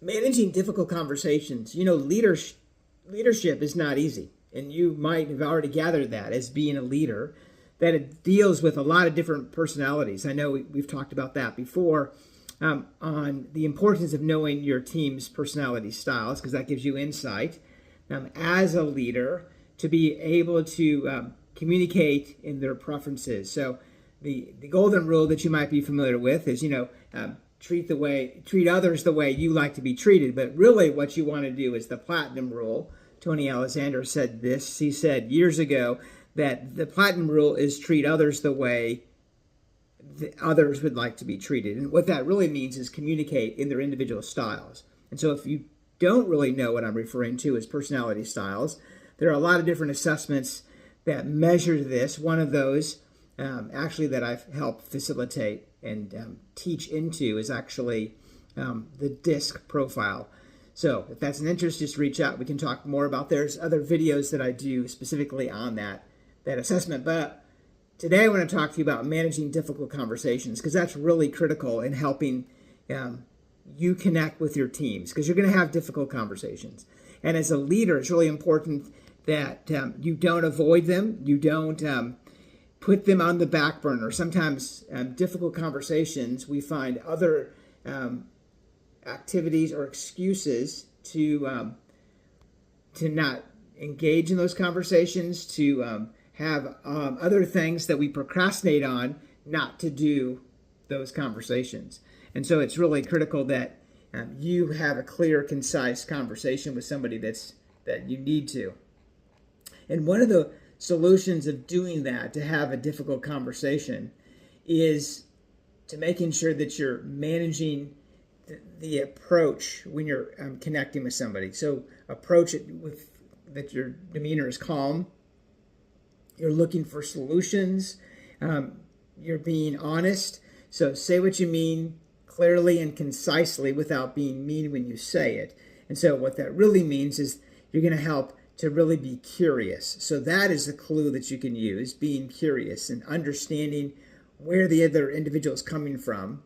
Managing difficult conversations. Leadership is not easy. And you might have already gathered that as being a leader, that it deals with a lot of different personalities. I know we've talked about that before, on the importance of knowing your team's personality styles, because that gives you insight as a leader to be able to communicate in their preferences. So the golden rule that you might be familiar with is, treat others the way you like to be treated. But really what you want to do is the platinum rule. Tony Alexander said this. He said years ago that the platinum rule is treat others the way others would like to be treated. And what that really means is communicate in their individual styles. And so if you don't really know what I'm referring to as personality styles, there are a lot of different assessments that measure this. One of those actually that I've helped facilitate and teach into is actually the DISC profile. So if that's an interest, just reach out. We can talk more about. There's other videos that I do specifically on that assessment. But today I want to talk to you about managing difficult conversations, because that's really critical in helping you connect with your teams, because you're going to have difficult conversations. And as a leader, it's really important that you don't avoid them. You don't put them on the back burner. Sometimes difficult conversations, we find other activities or excuses to not engage in those conversations, to have other things that we procrastinate on not to do those conversations. And so it's really critical that you have a clear, concise conversation with somebody that you need to. And one of the solutions of doing that, to have a difficult conversation, is to making sure that you're managing the approach when you're connecting with somebody. So approach it with that your demeanor is calm. You're looking for solutions. You're being honest. So say what you mean clearly and concisely without being mean when you say it. And so what that really means is you're going to help to really be curious. So that is the clue that you can use, being curious and understanding where the other individual is coming from,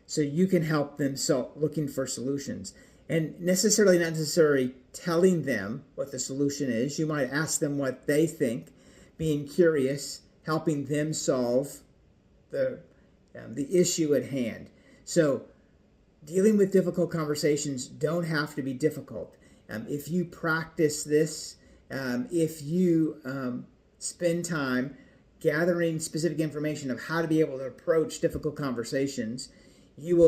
so you can help them looking for solutions. And not necessarily telling them what the solution is. You might ask them what they think, being curious, helping them solve the issue at hand. So dealing with difficult conversations don't have to be difficult. If you practice this, if you spend time gathering specific information of how to be able to approach difficult conversations, you will